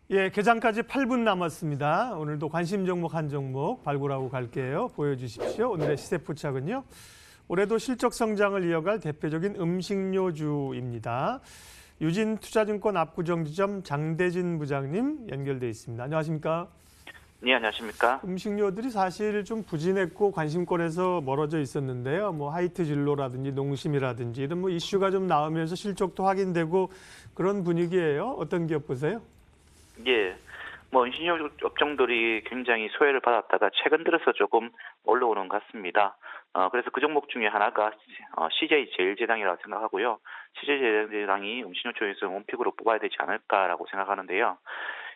예, 개장까지 8분 남았습니다. 오늘도 관심 종목 한 종목 발굴하고 갈게요. 보여주십시오. 오늘의 시세 포착은요. 올해도 실적 성장을 이어갈 대표적인 음식료주입니다. 유진투자증권 압구정지점 장대진 부장님 연결돼 있습니다. 안녕하십니까? 네, 안녕하십니까? 음식료들이 사실 좀 부진했고 관심권에서 멀어져 있었는데요. 뭐 하이트 진로라든지 농심이라든지 이런 뭐 이슈가 좀 나오면서 실적도 확인되고 그런 분위기예요. 어떤 기업 보세요? 예, 음식료 업종들이 굉장히 소외를 받았다가 최근 들어서 조금 올라오는 것 같습니다. 그래서 그 종목 중에 하나가 CJ제일제당이라고 생각하고요. CJ제일제당이 음식료 쪽에서 원픽으로 뽑아야 되지 않을까라고 생각하는데요.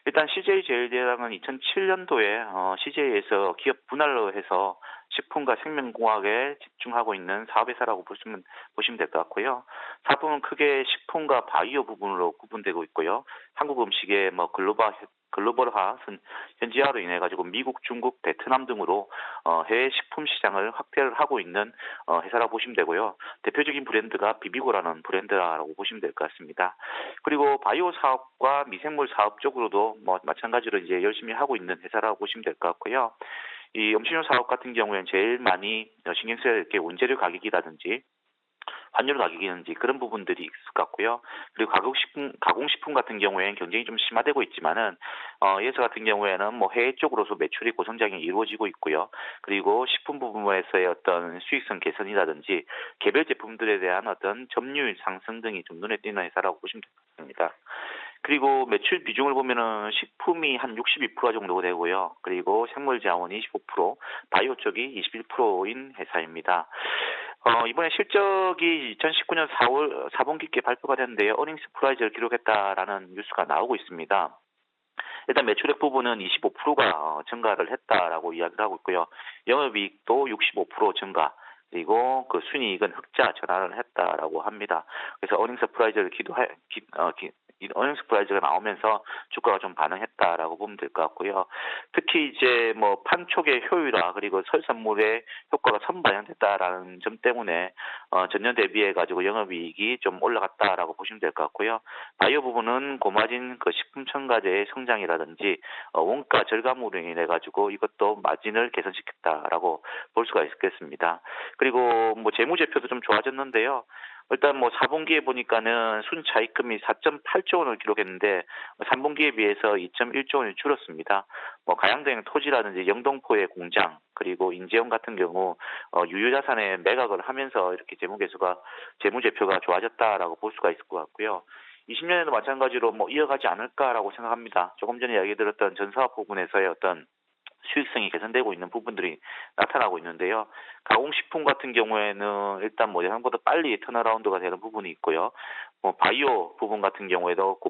일단 CJ제일제당은 2007년도에 CJ에서 기업 분할로 해서 식품과 생명공학에 집중하고 있는 사업회사라고 보시면 될 것 같고요. 사업은 크게 식품과 바이오 부분으로 구분되고 있고요. 한국 음식의 글로벌화 현지화로 인해 가지고 미국, 중국, 베트남 등으로 해외 식품 시장을 확대를 하고 있는 회사라고 보시면 되고요. 대표적인 브랜드가 비비고라는 브랜드라고 보시면 될 것 같습니다. 그리고 바이오 사업과 미생물 사업 쪽으로도 마찬가지로 이제 열심히 하고 있는 회사라고 보시면 될 것 같고요. 이 음식료 사업 같은 경우에는 제일 많이 신경 써야 될 게 원재료 가격이라든지 환율 가격이든지 그런 부분들이 있을 것 같고요. 그리고 가공식품 같은 경우에는 경쟁이 좀 심화되고 있지만은 예서 같은 경우에는 해외 쪽으로서 매출이 고성장이 이루어지고 있고요. 그리고 식품 부분에서의 어떤 수익성 개선이라든지 개별 제품들에 대한 어떤 점유율 상승 등이 좀 눈에 띄는 회사라고 보시면 됩니다. 그리고 매출 비중을 보면은 식품이 한 62% 정도 되고요. 그리고 생물 자원이 25%, 바이오 쪽이 21%인 회사입니다. 이번에 실적이 2019년 4분기께 발표가 됐는데요. 어닝스 프라이즈를 기록했다라는 뉴스가 나오고 있습니다. 일단 매출액 부분은 25%가 증가를 했다라고 이야기를 하고 있고요. 영업이익도 65% 증가. 그리고 그 순이익은 흑자 전환을 했다라고 합니다. 그래서 어닝 서프라이즈를 어닝 서프라이즈가 나오면서 주가가 좀 반응했다라고 보면 될 것 같고요. 특히 이제 판촉의 효율화 그리고 설산물의 효과가 선반영됐다라는 점 때문에 전년 대비해 가지고 영업이익이 좀 올라갔다라고 보시면 될 것 같고요. 바이오 부분은 고마진 그 식품 첨가제의 성장이라든지 원가 절감으로 인해 가지고 이것도 마진을 개선시켰다라고 볼 수가 있겠습니다. 그리고 재무제표도 좀 좋아졌는데요. 일단 4분기에 보니까는 순차익금이 4.8조 원을 기록했는데 3분기에 비해서 2.1조 원이 줄었습니다. 가양대행 토지라든지 영동포의 공장 그리고 인재원 같은 경우 유효자산에 매각을 하면서 이렇게 재무제표가 좋아졌다라고 볼 수가 있을 것 같고요. 20년에도 마찬가지로 이어가지 않을까라고 생각합니다. 조금 전에 이야기 들었던 전사업 부분에서의 어떤 수익성이 개선되고 있는 부분들이 나타나고 있는데요. 가공식품 같은 경우에는 일단 예상보다 빨리 턴어라운드가 되는 부분이 있고요. 바이오 부분 같은 경우에도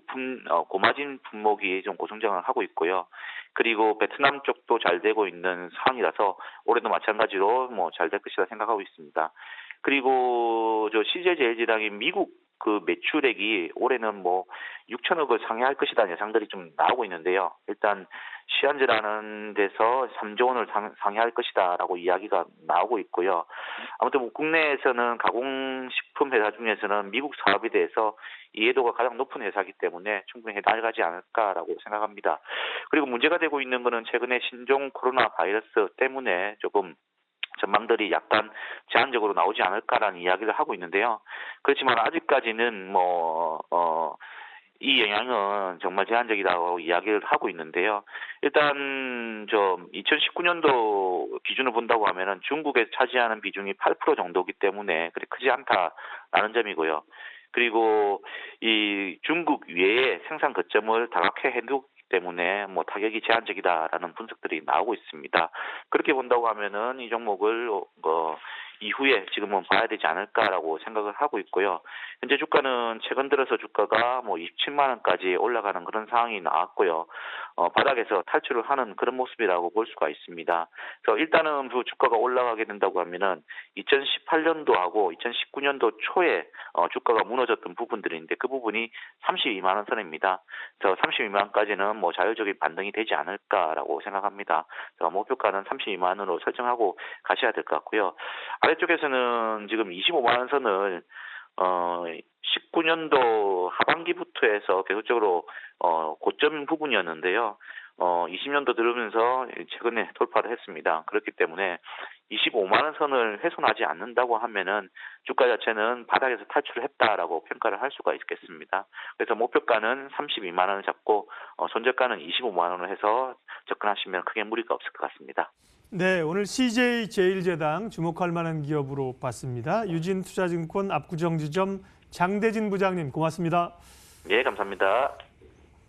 고마진 품목이 좀 고성장을 하고 있고요. 그리고 베트남 쪽도 잘 되고 있는 상황이라서 올해도 마찬가지로 잘 될 것이라 생각하고 있습니다. 그리고 CJ제일제당이 미국 그 매출액이 올해는 6천억을 상회할 것이라는 예상들이 좀 나오고 있는데요. 일단 시안즈라는 데서 3조 원을 상회할 것이다라고 이야기가 나오고 있고요. 아무튼 국내에서는 가공식품 회사 중에서는 미국 사업에 대해서 이해도가 가장 높은 회사이기 때문에 충분히 해나가지 않을까라고 생각합니다. 그리고 문제가 되고 있는 것은 최근에 신종 코로나 바이러스 때문에 조금 전망들이 약간 제한적으로 나오지 않을까라는 이야기를 하고 있는데요. 그렇지만 아직까지는 이 영향은 정말 제한적이라고 이야기를 하고 있는데요. 일단 2019년도 기준을 본다고 하면은 중국에서 차지하는 비중이 8% 정도이기 때문에 그리 크지 않다라는 점이고요. 그리고 이 중국 외에 생산 거점을 다각화 해두기 때문에 타격이 제한적이다라는 분석들이 나오고 있습니다. 그렇게 본다고 하면은 이 종목을 이후에 지금은 봐야 되지 않을까라고 생각을 하고 있고요. 현재 주가는 최근 들어서 주가가 27만 원까지 올라가는 그런 상황이 나왔고요. 바닥에서 탈출을 하는 그런 모습이라고 볼 수가 있습니다. 그래서 일단은 그 주가가 올라가게 된다고 하면은 2018년도하고 2019년도 초에 주가가 무너졌던 부분들인데 그 부분이 32만 원 선입니다. 그래서 32만 원까지는 자율적인 반등이 되지 않을까라고 생각합니다. 목표가는 32만 원으로 설정하고 가셔야 될 것 같고요. 아래쪽에서는 지금 25만 원 선을 19년도 하반기부터 해서 계속적으로 고점 부분이었는데요. 20년도 들으면서 최근에 돌파를 했습니다. 그렇기 때문에 25만 원 선을 훼손하지 않는다고 하면은 주가 자체는 바닥에서 탈출을 했다라고 평가를 할 수가 있겠습니다. 그래서 목표가는 32만 원을 잡고 손절가는 25만 원을 해서 접근하시면 크게 무리가 없을 것 같습니다. 네, 오늘 CJ제일제당 주목할 만한 기업으로 봤습니다. 유진투자증권 압구정지점 장대진 부장님 고맙습니다. 예, 감사합니다.